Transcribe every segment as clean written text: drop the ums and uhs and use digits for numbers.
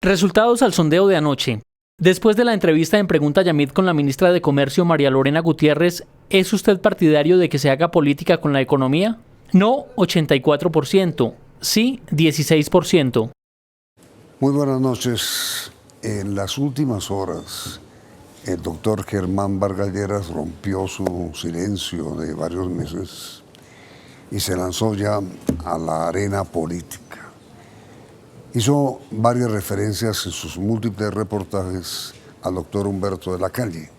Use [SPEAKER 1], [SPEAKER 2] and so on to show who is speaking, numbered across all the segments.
[SPEAKER 1] Resultados al sondeo de anoche. Después de la entrevista en Pregunta Yamit con la ministra de Comercio, María Lorena Gutiérrez, ¿es usted partidario de que se haga política con la economía? No, 84%. Sí, 16%.
[SPEAKER 2] Muy buenas noches. En las últimas horas, el doctor Germán Vargas Lleras rompió su silencio de varios meses y se lanzó ya a la arena política. Hizo varias referencias en sus múltiples reportajes al doctor Humberto de la Calle.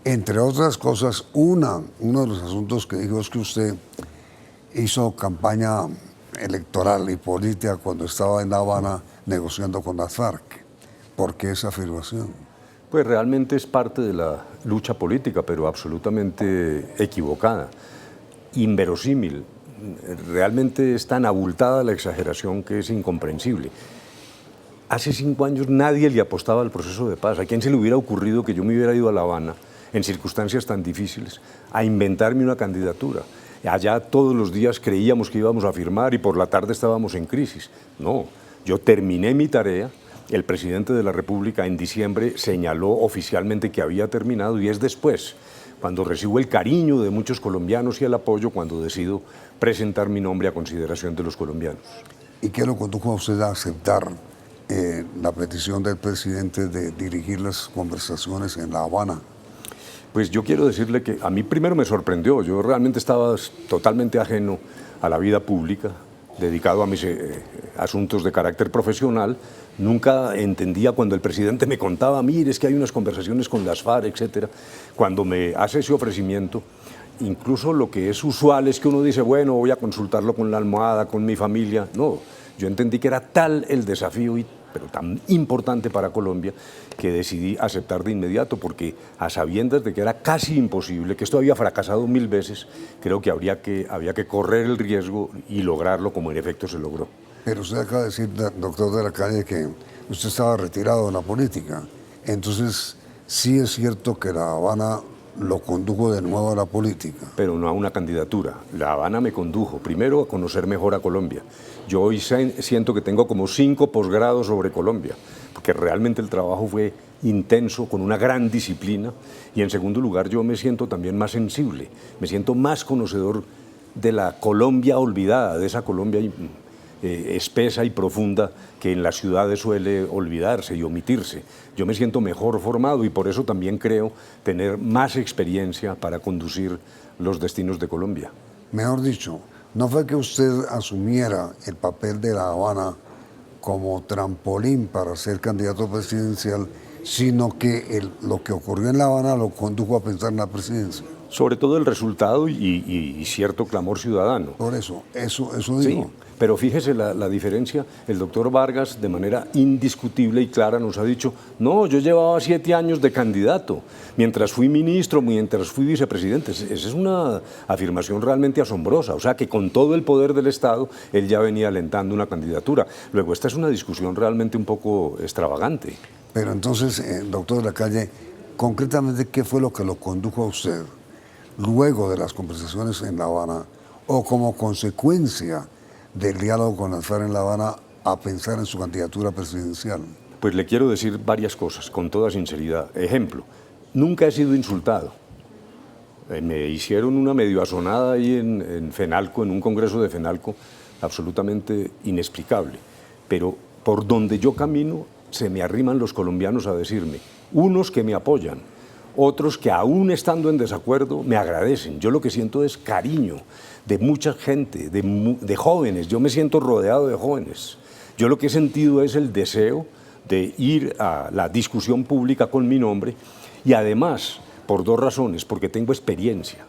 [SPEAKER 2] Entre otras cosas, uno de los asuntos que dijo es que usted hizo campaña electoral y política cuando estaba en La Habana negociando con las FARC. ¿Por qué esa afirmación?
[SPEAKER 3] Pues realmente es parte de la lucha política, pero absolutamente equivocada, inverosímil. Realmente es tan abultada la exageración que es incomprensible. Hace 5 años nadie le apostaba al proceso de paz. ¿A quién se le hubiera ocurrido que yo me hubiera ido a La Habana en circunstancias tan difíciles a inventarme una candidatura? Allá todos los días creíamos que íbamos a firmar y por la tarde estábamos en crisis. No, yo terminé mi tarea. El presidente de la República en diciembre señaló oficialmente que había terminado y es después, cuando recibo el cariño de muchos colombianos y el apoyo, cuando decido presentar mi nombre a consideración de los colombianos.
[SPEAKER 2] ¿Y qué lo condujo a usted a aceptar la petición del presidente de dirigir las conversaciones en La Habana?
[SPEAKER 3] Pues yo quiero decirle que a mí primero me sorprendió. Yo realmente estaba totalmente ajeno a la vida pública, dedicado a mis asuntos de carácter profesional. Nunca entendía cuando el presidente me contaba, mire, es que hay unas conversaciones con las FARC, etcétera. Cuando me hace ese ofrecimiento, incluso lo que es usual es que uno dice, bueno, voy a consultarlo con la almohada, con mi familia. No, yo entendí que era tal el desafío, pero tan importante para Colombia, que decidí aceptar de inmediato, porque a sabiendas de que era casi imposible, que esto había fracasado 1000 veces, creo que había que correr el riesgo y lograrlo, como en efecto se logró.
[SPEAKER 2] Pero usted acaba de decir, doctor de la Calle, que usted estaba retirado de la política. Entonces, sí es cierto que La Habana lo condujo de nuevo a la política.
[SPEAKER 3] Pero no a una candidatura. La Habana me condujo primero a conocer mejor a Colombia. Yo hoy siento que tengo como 5 posgrados sobre Colombia, porque realmente el trabajo fue intenso, con una gran disciplina, y en segundo lugar yo me siento también más sensible, me siento más conocedor de la Colombia olvidada, de esa Colombia espesa y profunda que en las ciudades suele olvidarse y omitirse. Yo me siento mejor formado y por eso también creo tener más experiencia para conducir los destinos de Colombia.
[SPEAKER 2] Mejor dicho, no fue que usted asumiera el papel de La Habana como trampolín para ser candidato presidencial, sino que lo que ocurrió en La Habana lo condujo a pensar en la presidencia.
[SPEAKER 3] Sobre todo el resultado y cierto clamor ciudadano.
[SPEAKER 2] Por eso digo.
[SPEAKER 3] Sí, pero fíjese la diferencia. El doctor Vargas, de manera indiscutible y clara, nos ha dicho, no, yo llevaba 7 años de candidato, mientras fui ministro, mientras fui vicepresidente. Esa es una afirmación realmente asombrosa. O sea, que con todo el poder del Estado, él ya venía alentando una candidatura. Luego, esta es una discusión realmente un poco extravagante.
[SPEAKER 2] Pero entonces, doctor de la Calle, concretamente, ¿qué fue lo que lo condujo a usted, luego de las conversaciones en La Habana, o como consecuencia del diálogo con las FARC en La Habana, a pensar en su candidatura presidencial?
[SPEAKER 3] Pues le quiero decir varias cosas, con toda sinceridad. Ejemplo, nunca he sido insultado. Me hicieron una medio asonada ahí en Fenalco, en un congreso de Fenalco, absolutamente inexplicable. Pero por donde yo camino, se me arriman los colombianos a decirme, unos que me apoyan, otros que aún estando en desacuerdo me agradecen. Yo lo que siento es cariño de mucha gente, de jóvenes. Yo me siento rodeado de jóvenes. Yo lo que he sentido es el deseo de ir a la discusión pública con mi nombre y además por 2 razones, porque tengo experiencia.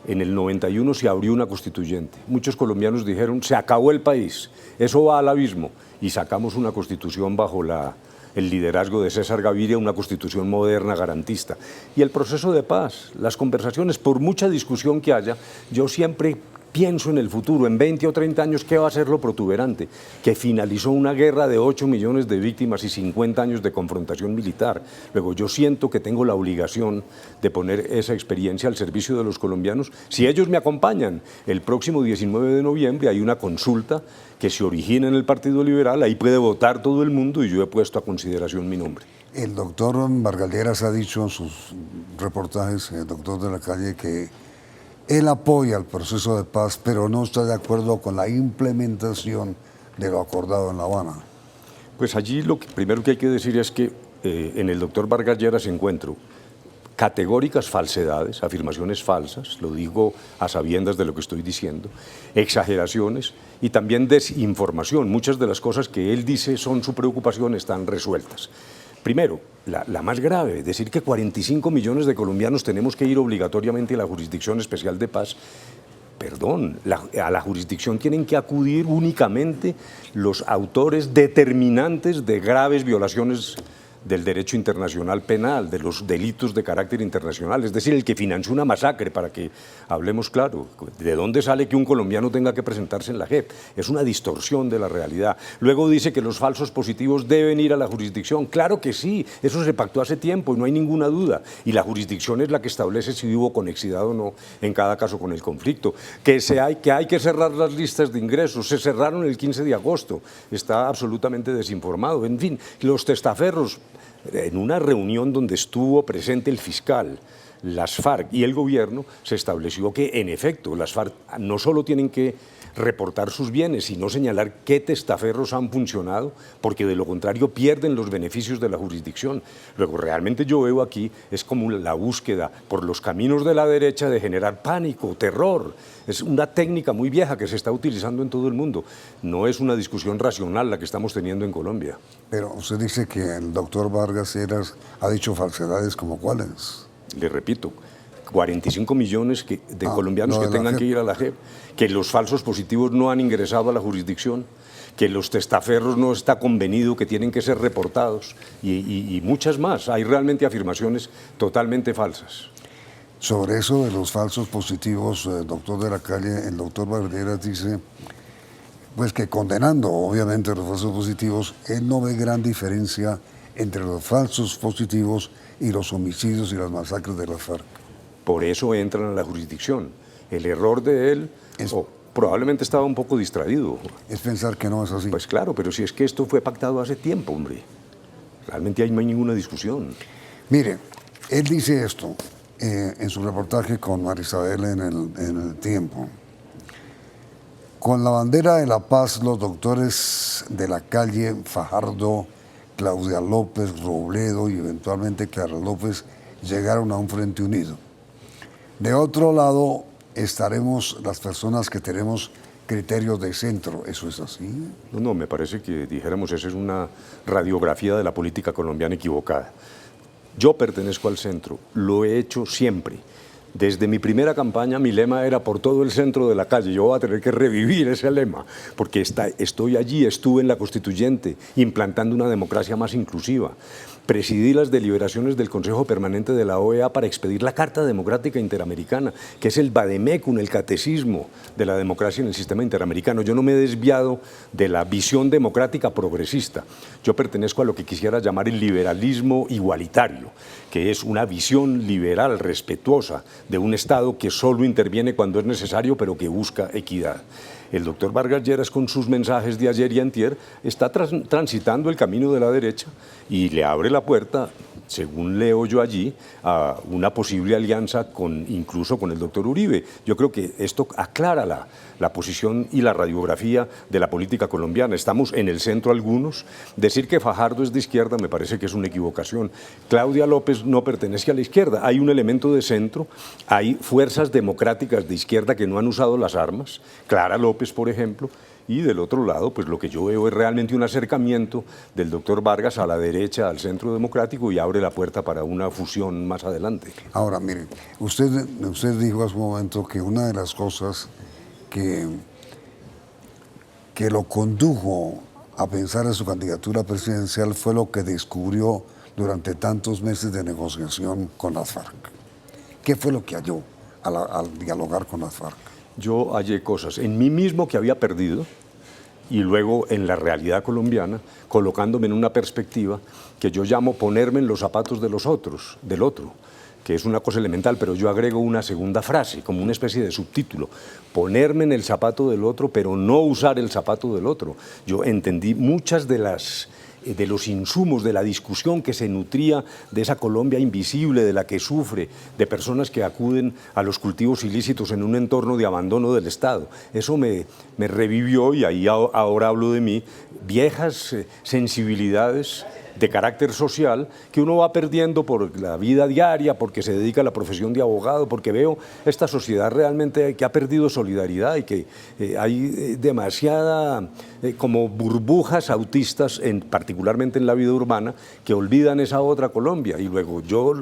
[SPEAKER 3] En el 91 se abrió una constituyente. Muchos colombianos dijeron, se acabó el país, eso va al abismo. Y sacamos una constitución bajo el liderazgo de César Gaviria, una constitución moderna, garantista. Y el proceso de paz, las conversaciones, por mucha discusión que haya, yo siempre pienso en el futuro, en 20 o 30 años, ¿qué va a ser lo protuberante? Que finalizó una guerra de 8 millones de víctimas y 50 años de confrontación militar. Luego, yo siento que tengo la obligación de poner esa experiencia al servicio de los colombianos. Si ellos me acompañan, el próximo 19 de noviembre hay una consulta que se origina en el Partido Liberal, ahí puede votar todo el mundo y yo he puesto a consideración mi nombre.
[SPEAKER 2] El doctor Vargas Lleras ha dicho en sus reportajes, el doctor de la Calle, que él apoya el proceso de paz, pero no está de acuerdo con la implementación de lo acordado en La Habana.
[SPEAKER 3] Pues allí lo primero que hay que decir es que en el doctor Vargas Lleras encuentro categóricas falsedades, afirmaciones falsas, lo digo a sabiendas de lo que estoy diciendo, exageraciones y también desinformación. Muchas de las cosas que él dice son su preocupación están resueltas. Primero, la más grave, decir que 45 millones de colombianos tenemos que ir obligatoriamente a la Jurisdicción Especial de Paz. Perdón, a la jurisdicción tienen que acudir únicamente los autores determinantes de graves violaciones del derecho internacional penal, de los delitos de carácter internacional, es decir, el que financió una masacre, para que hablemos claro. ¿De dónde sale que un colombiano tenga que presentarse en la JEP? Es una distorsión de la realidad. Luego dice que los falsos positivos deben ir a la jurisdicción. Claro que sí, eso se pactó hace tiempo y no hay ninguna duda. Y la jurisdicción es la que establece si hubo conexidad o no en cada caso con el conflicto. Que hay que cerrar las listas de ingresos, se cerraron el 15 de agosto, está absolutamente desinformado. En fin, los testaferros. En una reunión donde estuvo presente el fiscal, las FARC y el gobierno, se estableció que, en efecto, las FARC no solo tienen que reportar sus bienes, sino señalar qué testaferros han funcionado, porque de lo contrario pierden los beneficios de la jurisdicción. Luego, realmente yo veo aquí, es como la búsqueda por los caminos de la derecha de generar pánico, terror. Es una técnica muy vieja que se está utilizando en todo el mundo. No es una discusión racional la que estamos teniendo en Colombia.
[SPEAKER 2] Pero usted dice que el doctor Vargas Lleras ha dicho falsedades, ¿como cuáles?
[SPEAKER 3] Le repito, 45 millones de colombianos que tengan que ir a la JEP, que los falsos positivos no han ingresado a la jurisdicción, que los testaferros no está convenido, que tienen que ser reportados y muchas más. Hay realmente afirmaciones totalmente falsas.
[SPEAKER 2] Sobre eso de los falsos positivos, doctor de la Calle, el doctor Vargas Lleras dice pues que, condenando obviamente los falsos positivos, él no ve gran diferencia entre los falsos positivos y los homicidios y las masacres de las FARC.
[SPEAKER 3] Por eso entran a la jurisdicción. El error de él probablemente estaba un poco distraído.
[SPEAKER 2] Es pensar que no es así.
[SPEAKER 3] Pues claro, pero si es que esto fue pactado hace tiempo, hombre. Realmente ahí no hay ninguna discusión.
[SPEAKER 2] Mire, él dice esto en su reportaje con Marisabel en el Tiempo. Con la bandera de la paz, los doctores de la Calle, Fajardo, Claudia López, Robledo y eventualmente Clara López llegaron a un frente unido. De otro lado, estaremos las personas que tenemos criterios de centro. ¿Eso es así?
[SPEAKER 3] No, me parece que dijéramos esa es una radiografía de la política colombiana equivocada. Yo pertenezco al centro, lo he hecho siempre. Desde mi primera campaña mi lema era por todo el centro de la calle. Yo voy a tener que revivir ese lema, porque estoy allí, estuve en la Constituyente, implantando una democracia más inclusiva. Presidí las deliberaciones del Consejo Permanente de la OEA para expedir la Carta Democrática Interamericana, que es el vademecum, el catecismo de la democracia en el sistema interamericano. Yo no me he desviado de la visión democrática progresista. Yo pertenezco a lo que quisiera llamar el liberalismo igualitario, que es una visión liberal, respetuosa, de un Estado que solo interviene cuando es necesario, pero que busca equidad. El doctor Vargas Lleras, con sus mensajes de ayer y antier, está transitando el camino de la derecha y le abre la puerta, según leo yo allí, a una posible alianza incluso con el doctor Uribe. Yo creo que esto aclara la posición y la radiografía de la política colombiana. Estamos en el centro algunos. Decir que Fajardo es de izquierda me parece que es una equivocación. Claudia López no pertenece a la izquierda. Hay un elemento de centro, hay fuerzas democráticas de izquierda que no han usado las armas. Clara López, por ejemplo. Y del otro lado, pues lo que yo veo es realmente un acercamiento del doctor Vargas a la derecha, al centro democrático, y abre la puerta para una fusión más adelante.
[SPEAKER 2] Ahora, mire, usted dijo hace un momento que una de las cosas que lo condujo a pensar en su candidatura presidencial fue lo que descubrió durante tantos meses de negociación con las FARC. ¿Qué fue lo que halló al dialogar con las FARC?
[SPEAKER 3] yo hallé cosas en mí mismo que había perdido y luego en la realidad colombiana, colocándome en una perspectiva que yo llamo ponerme en los zapatos de los otros, del otro, que es una cosa elemental, pero yo agrego una segunda frase, como una especie de subtítulo, ponerme en el zapato del otro, pero no usar el zapato del otro. Yo entendí muchas de los insumos de la discusión que se nutría de esa Colombia invisible, de la que sufre, de personas que acuden a los cultivos ilícitos en un entorno de abandono del Estado. Eso me revivió, y ahí ahora hablo de mí, viejas sensibilidades de carácter social que uno va perdiendo por la vida diaria, porque se dedica a la profesión de abogado, porque veo esta sociedad realmente que ha perdido solidaridad y que hay demasiada como burbujas autistas, particularmente en la vida urbana, que olvidan esa otra Colombia. Y luego yo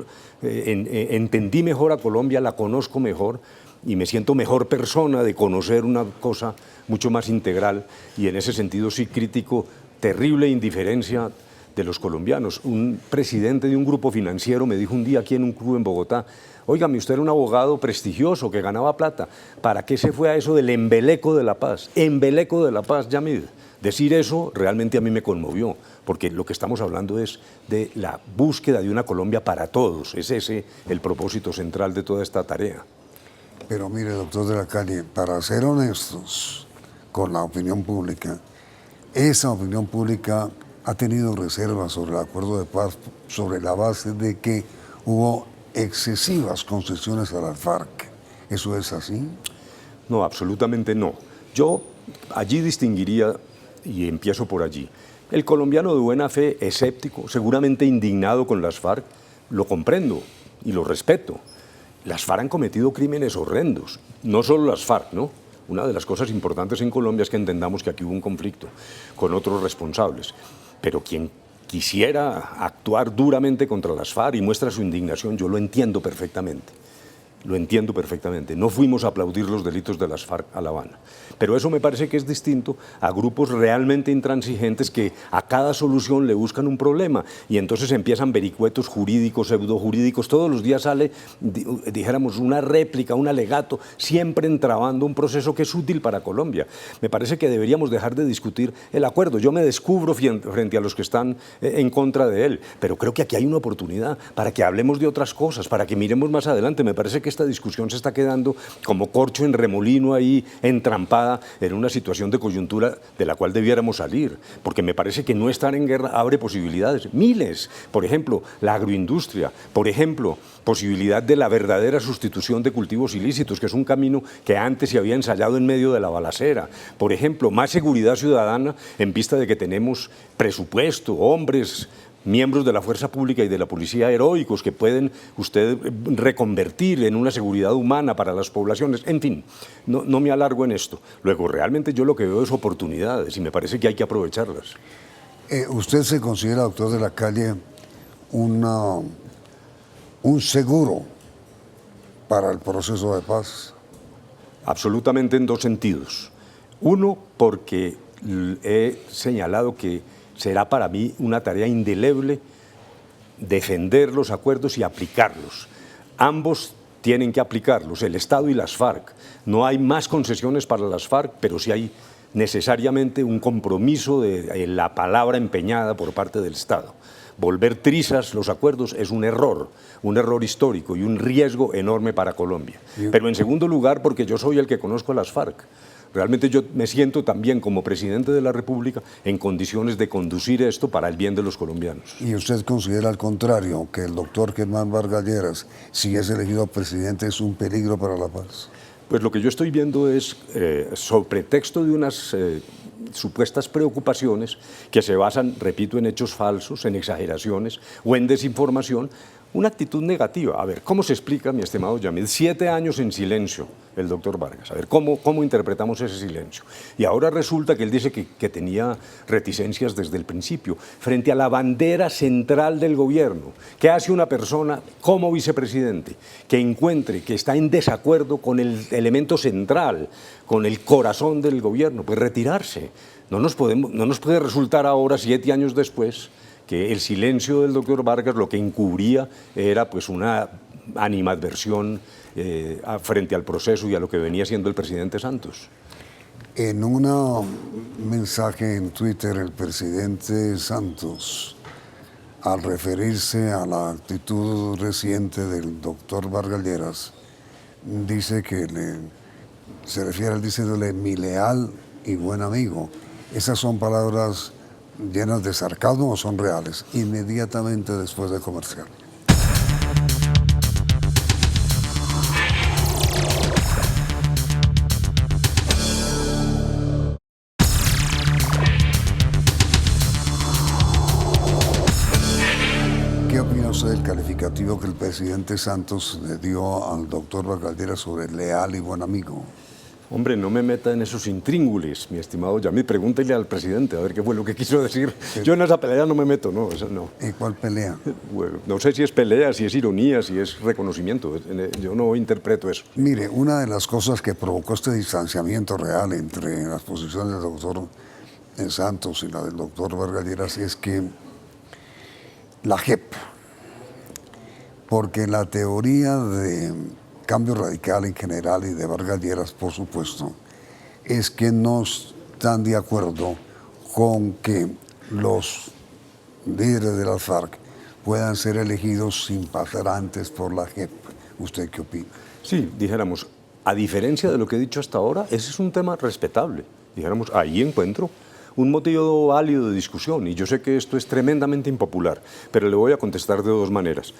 [SPEAKER 3] entendí mejor a Colombia, la conozco mejor y me siento mejor persona de conocer una cosa mucho más integral, y en ese sentido sí critico terrible indiferencia de los colombianos. Un presidente de un grupo financiero me dijo un día aquí en un club en Bogotá: óigame, usted era un abogado prestigioso que ganaba plata, ¿para qué se fue a eso del embeleco de la paz? Embeleco de la paz, Yamid. Decir eso realmente a mí me conmovió, porque lo que estamos hablando es de la búsqueda de una Colombia para todos. Es ese el propósito central de toda esta tarea.
[SPEAKER 2] Pero mire, doctor de la Calle, para ser honestos con la opinión pública, esa opinión pública ha tenido reservas sobre el acuerdo de paz sobre la base de que hubo excesivas concesiones a las FARC. ¿Eso es así?
[SPEAKER 3] No, absolutamente no. Yo allí distinguiría, y empiezo por allí, el colombiano de buena fe, escéptico, seguramente indignado con las FARC, lo comprendo y lo respeto. Las FARC han cometido crímenes horrendos, no solo las FARC, ¿no? Una de las cosas importantes en Colombia es que entendamos que aquí hubo un conflicto con otros responsables. Pero quien quisiera actuar duramente contra las FARC y muestra su indignación, yo lo entiendo perfectamente. Lo entiendo perfectamente. No fuimos a aplaudir los delitos de las FARC a La Habana. Pero eso me parece que es distinto a grupos realmente intransigentes que a cada solución le buscan un problema y entonces empiezan vericuetos jurídicos, pseudojurídicos. Todos los días sale, dijéramos, una réplica, un alegato, siempre entrabando un proceso que es útil para Colombia. Me parece que deberíamos dejar de discutir el acuerdo. Yo me descubro frente a los que están en contra de él, pero creo que aquí hay una oportunidad para que hablemos de otras cosas, para que miremos más adelante. Me parece que esta discusión se está quedando como corcho en remolino ahí, entrampada en una situación de coyuntura de la cual debiéramos salir, porque me parece que no estar en guerra abre posibilidades, miles. Por ejemplo, la agroindustria, por ejemplo, posibilidad de la verdadera sustitución de cultivos ilícitos, que es un camino que antes se había ensayado en medio de la balacera. Por ejemplo, más seguridad ciudadana en vista de que tenemos presupuesto, hombres, miembros de la fuerza pública y de la policía heroicos que pueden usted reconvertir en una seguridad humana para las poblaciones. En fin, no me alargo en esto. Luego, realmente yo lo que veo es oportunidades y me parece que hay que aprovecharlas.
[SPEAKER 2] ¿Usted se considera, doctor de la Calle, un seguro para el proceso de paz?
[SPEAKER 3] Absolutamente, en dos sentidos. Uno, porque he señalado que será para mí una tarea indeleble defender los acuerdos y aplicarlos. Ambos tienen que aplicarlos, el Estado y las FARC. No hay más concesiones para las FARC, pero sí hay necesariamente un compromiso de la palabra empeñada por parte del Estado. Volver trizas los acuerdos es un error histórico y un riesgo enorme para Colombia. Pero en segundo lugar, porque yo soy el que conozco a las FARC. Realmente yo me siento también como presidente de la República en condiciones de conducir esto para el bien de los colombianos.
[SPEAKER 2] ¿Y usted considera al contrario, que el doctor Germán Vargas Lleras, si es elegido presidente, es un peligro para la paz?
[SPEAKER 3] Pues lo que yo estoy viendo es, sobre pretexto de unas supuestas preocupaciones que se basan, repito, en hechos falsos, en exageraciones o en desinformación, una actitud negativa. A ver, ¿cómo se explica, mi estimado Yamid? 7 años en silencio el doctor Vargas. A ver, ¿cómo interpretamos ese silencio? Y ahora resulta que él dice que tenía reticencias desde el principio, frente a la bandera central del gobierno. ¿Qué hace una persona como vicepresidente que encuentre que está en desacuerdo con el elemento central, con el corazón del gobierno? Pues retirarse. No nos puede resultar ahora, 7 años después, que el silencio del doctor Vargas lo que encubría era pues una animadversión frente al proceso y a lo que venía siendo el presidente Santos.
[SPEAKER 2] En un mensaje en Twitter, el presidente Santos, al referirse a la actitud reciente del doctor Vargas Lleras, dice que se refiere al diciéndole mi leal y buen amigo. ¿Esas son palabras llenas de sarcasmo o son reales? Inmediatamente después de comercial. ¿Qué opina usted del calificativo que el presidente Santos le dio al doctor Vargas Lleras sobre leal y buen amigo?
[SPEAKER 3] Hombre, no me meta en esos intríngulis, mi estimado Yamid. Pregúntele al presidente a ver qué fue lo que quiso decir. Yo en esa pelea no me meto, no, eso no.
[SPEAKER 2] ¿Y cuál pelea?
[SPEAKER 3] Bueno, no sé si es pelea, si es ironía, si es reconocimiento. Yo no interpreto eso.
[SPEAKER 2] Mire, una de las cosas que provocó este distanciamiento real entre las posiciones del doctor Santos y la del doctor Vargas Lleras es que la JEP, porque la teoría de Cambio Radical en general y de Vargas Lleras, por supuesto, es que no están de acuerdo con que los líderes de las FARC puedan ser elegidos sin pasar antes por la JEP. ¿Usted qué opina?
[SPEAKER 3] Sí, dijéramos, a diferencia de lo que he dicho hasta ahora, ese es un tema respetable. Dijéramos, ahí encuentro un motivo válido de discusión, y yo sé que esto es tremendamente impopular, pero le voy a contestar de dos maneras.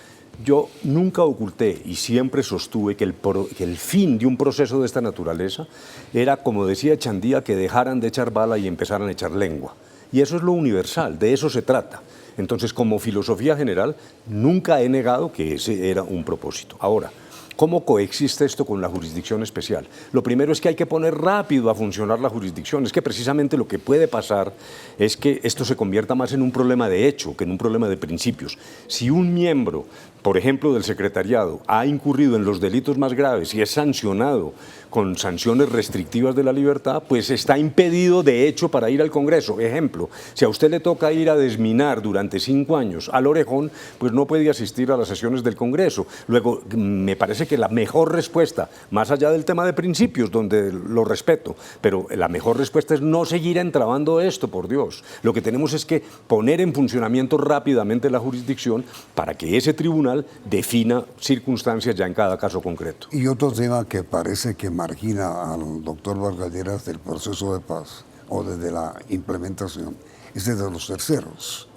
[SPEAKER 3] Yo nunca oculté y siempre sostuve que el fin de un proceso de esta naturaleza era, como decía Echandía, que dejaran de echar bala y empezaran a echar lengua. Y eso es lo universal, de eso se trata. Entonces, como filosofía general, nunca he negado que ese era un propósito. Ahora, ¿cómo coexiste esto con la jurisdicción especial? Lo primero es que hay que poner rápido a funcionar la jurisdicción. Es que precisamente lo que puede pasar es que esto se convierta más en un problema de hecho que en un problema de principios. Si un miembro, por ejemplo, del secretariado, ha incurrido en los delitos más graves y es sancionado con sanciones restrictivas de la libertad, pues está impedido de hecho para ir al Congreso. Ejemplo, si a usted le toca ir a desminar durante 5 años al Orejón, pues no puede asistir a las sesiones del Congreso. Luego, me parece que la mejor respuesta, más allá del tema de principios, donde lo respeto, pero la mejor respuesta es no seguir entrabando esto, por Dios. Lo que tenemos es que poner en funcionamiento rápidamente la jurisdicción para que ese tribunal defina circunstancias ya en cada caso concreto.
[SPEAKER 2] Y otro tema que parece que margina al doctor Vargas Lleras del proceso de paz o desde la implementación es el de los terceros.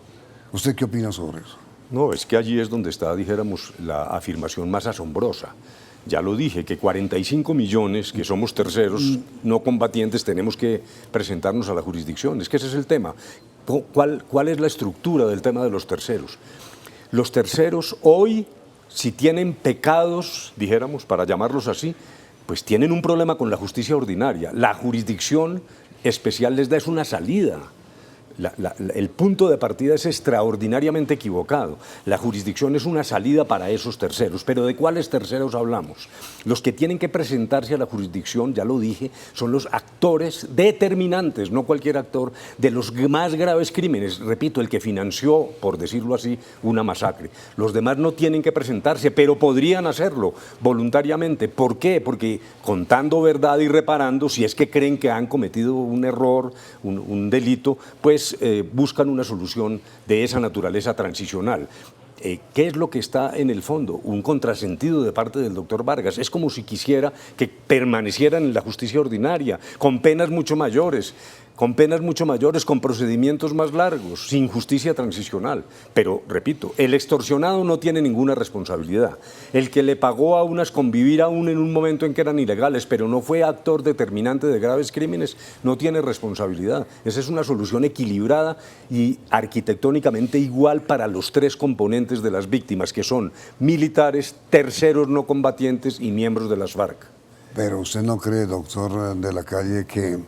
[SPEAKER 2] ¿Usted qué opina sobre eso?
[SPEAKER 3] No, es que allí es donde está, dijéramos, la afirmación más asombrosa. Ya lo dije, que 45 millones que somos terceros no combatientes tenemos que presentarnos a la jurisdicción. Es que ese es el tema. ¿Cuál es la estructura del tema de los terceros? Los terceros hoy, si tienen pecados, dijéramos, para llamarlos así, pues tienen un problema con la justicia ordinaria. La jurisdicción especial les da es una salida. El punto de partida es extraordinariamente equivocado. La jurisdicción es una salida para esos terceros. ¿Pero de cuáles terceros hablamos? Los que tienen que presentarse a la jurisdicción, ya lo dije, son los actores determinantes, no cualquier actor, de los más graves crímenes. Repito, el que financió, por decirlo así, una masacre. Los demás no tienen que presentarse, pero podrían hacerlo voluntariamente. ¿Por qué? Porque contando verdad y reparando, si es que creen que han cometido un error, un delito, pues buscan una solución de esa naturaleza transicional. ¿Qué es lo que está en el fondo? Un contrasentido de parte del doctor Vargas. Es como si quisiera que permanecieran en la justicia ordinaria, con penas mucho mayores, con procedimientos más largos, sin justicia transicional. Pero, repito, el extorsionado no tiene ninguna responsabilidad. El que le pagó a unas con vivir aún en un momento en que eran ilegales, pero no fue actor determinante de graves crímenes, no tiene responsabilidad. Esa es una solución equilibrada y arquitectónicamente igual para los tres componentes de las víctimas, que son militares, terceros no combatientes y miembros de las FARC.
[SPEAKER 2] Pero usted no cree, doctor de la Calle, que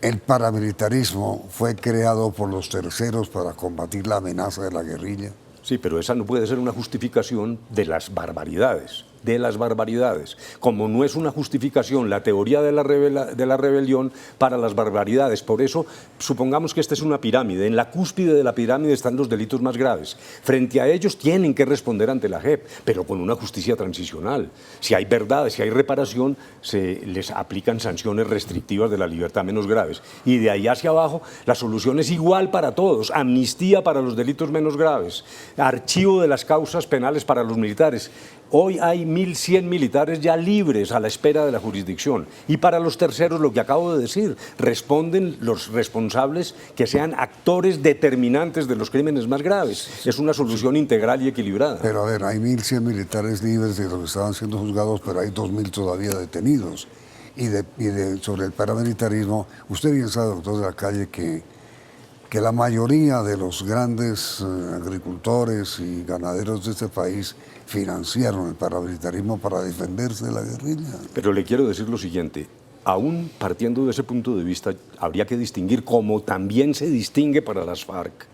[SPEAKER 2] el paramilitarismo fue creado por los terceros para combatir la amenaza de la guerrilla.
[SPEAKER 3] Sí, pero esa no puede ser una justificación de las barbaridades. de las barbaridades, como no es una justificación la teoría de la rebelión para las barbaridades. Por eso, supongamos que esta es una pirámide. En la cúspide de la pirámide están los delitos más graves. Frente a ellos tienen que responder ante la JEP, pero con una justicia transicional. Si hay verdad, si hay reparación, se les aplican sanciones restrictivas de la libertad menos graves. Y de ahí hacia abajo, la solución es igual para todos. Amnistía para los delitos menos graves. Archivo de las causas penales para los militares. Hoy hay 1.100 militares ya libres a la espera de la jurisdicción. Y para los terceros, lo que acabo de decir, responden los responsables que sean actores determinantes de los crímenes más graves. Es una solución integral y equilibrada.
[SPEAKER 2] Pero a ver, hay 1.100 militares libres de los que estaban siendo juzgados, pero hay 2.000 todavía detenidos. Sobre el paramilitarismo, usted bien sabe, doctor de la Calle, que la mayoría de los grandes agricultores y ganaderos de este país financiaron el paramilitarismo para defenderse de la guerrilla.
[SPEAKER 3] Pero le quiero decir lo siguiente, aún partiendo de ese punto de vista, habría que distinguir, como también se distingue para las FARC.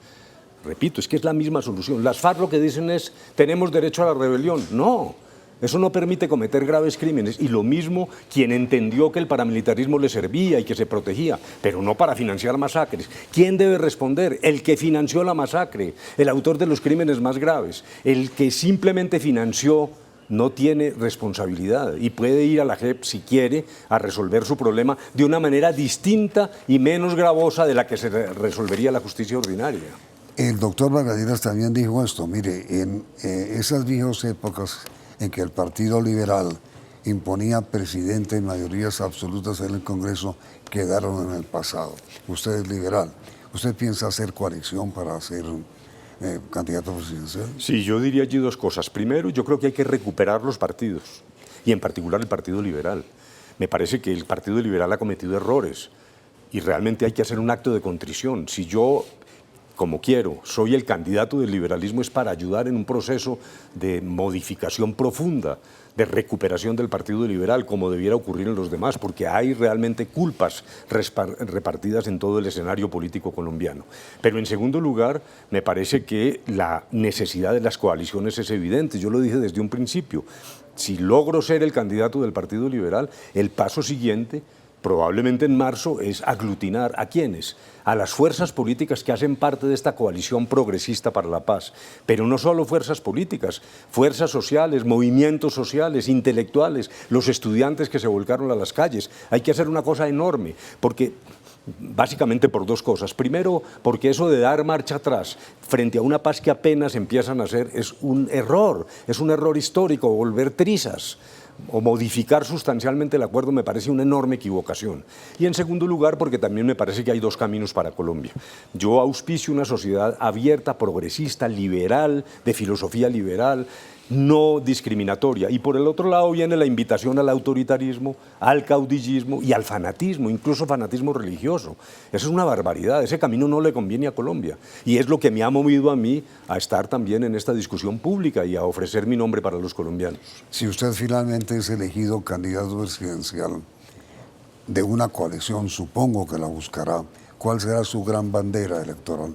[SPEAKER 3] Repito, es que es la misma solución. Las FARC lo que dicen es, tenemos derecho a la rebelión. No. Eso no permite cometer graves crímenes, y lo mismo quien entendió que el paramilitarismo le servía y que se protegía, pero no para financiar masacres. ¿Quién debe responder? El que financió la masacre, el autor de los crímenes más graves. El que simplemente financió no tiene responsabilidad y puede ir a la JEP si quiere a resolver su problema de una manera distinta y menos gravosa de la que se resolvería la justicia ordinaria.
[SPEAKER 2] El doctor Vargas Lleras también dijo esto, mire, en esas viejas épocas en que el Partido Liberal imponía presidente y mayorías absolutas en el Congreso, quedaron en el pasado. Usted es liberal. ¿Usted piensa hacer coalición para ser candidato presidencial?
[SPEAKER 3] Sí, yo diría allí dos cosas. Primero, yo creo que hay que recuperar los partidos, y en particular el Partido Liberal. Me parece que el Partido Liberal ha cometido errores y realmente hay que hacer un acto de contrición. Si yo, como quiero, soy el candidato del liberalismo, es para ayudar en un proceso de modificación profunda, de recuperación del Partido Liberal, como debiera ocurrir en los demás, porque hay realmente culpas repartidas en todo el escenario político colombiano. Pero en segundo lugar, me parece que la necesidad de las coaliciones es evidente. Yo lo dije desde un principio. Si logro ser el candidato del Partido Liberal, el paso siguiente, probablemente en marzo, es aglutinar ¿a quiénes? A las fuerzas políticas que hacen parte de esta coalición progresista para la paz. Pero no solo fuerzas políticas, fuerzas sociales, movimientos sociales, intelectuales, los estudiantes que se volcaron a las calles. Hay que hacer una cosa enorme, porque básicamente por dos cosas. Primero, porque eso de dar marcha atrás frente a una paz que apenas empiezan a hacer es un error histórico, volver trizas o modificar sustancialmente el acuerdo me parece una enorme equivocación. Y en segundo lugar, porque también me parece que hay dos caminos para Colombia. Yo auspicio una sociedad abierta, progresista, liberal, de filosofía liberal, no discriminatoria. Y por el otro lado viene la invitación al autoritarismo, al caudillismo y al fanatismo, incluso fanatismo religioso. Eso es una barbaridad, ese camino no le conviene a Colombia. Y es lo que me ha movido a mí a estar también en esta discusión pública y a ofrecer mi nombre para los colombianos.
[SPEAKER 2] Si usted finalmente es elegido candidato presidencial de una coalición, supongo que la buscará, ¿cuál será su gran bandera electoral?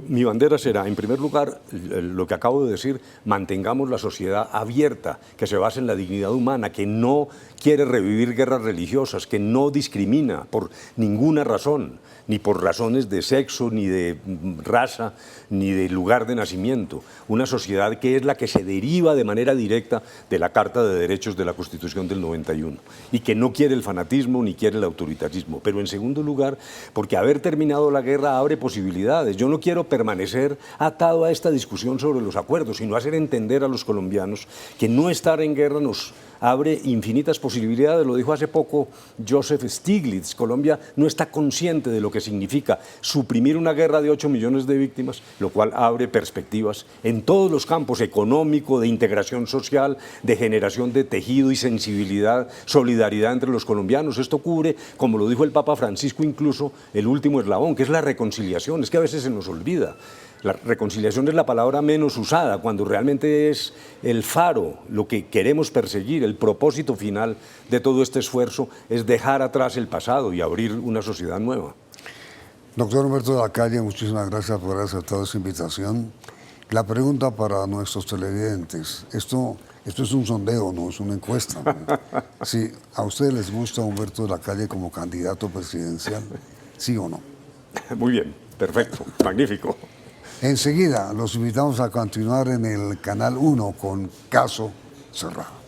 [SPEAKER 3] Mi bandera será, en primer lugar, lo que acabo de decir, mantengamos la sociedad abierta, que se base en la dignidad humana, que no quiere revivir guerras religiosas, que no discrimina por ninguna razón, ni por razones de sexo, ni de raza, ni de lugar de nacimiento. Una sociedad que es la que se deriva de manera directa de la Carta de Derechos de la Constitución del 91 y que no quiere el fanatismo ni quiere el autoritarismo. Pero en segundo lugar, porque haber terminado la guerra abre posibilidades. Yo no quiero permanecer atado a esta discusión sobre los acuerdos, sino hacer entender a los colombianos que no estar en guerra nos abre infinitas posibilidades. Lo dijo hace poco Joseph Stiglitz. Colombia no está consciente de lo que significa suprimir una guerra de 8 millones de víctimas, lo cual abre perspectivas en todos los campos: económico, de integración social, de generación de tejido y sensibilidad, solidaridad entre los colombianos. Esto cubre, como lo dijo el Papa Francisco, incluso el último eslabón, que es la reconciliación. Es que a veces se nos olvida. La reconciliación es la palabra menos usada, cuando realmente es el faro, lo que queremos perseguir, el propósito final de todo este esfuerzo es dejar atrás el pasado y abrir una sociedad nueva.
[SPEAKER 2] Doctor Humberto de la Calle, muchísimas gracias por haber aceptado esta invitación. La pregunta para nuestros televidentes, esto Esto es un sondeo, no es una encuesta. Si a ustedes les gusta Humberto de la Calle como candidato presidencial, ¿sí o no?
[SPEAKER 3] Muy bien, perfecto, magnífico.
[SPEAKER 2] Enseguida los invitamos a continuar en el Canal 1 con Caso Cerrado.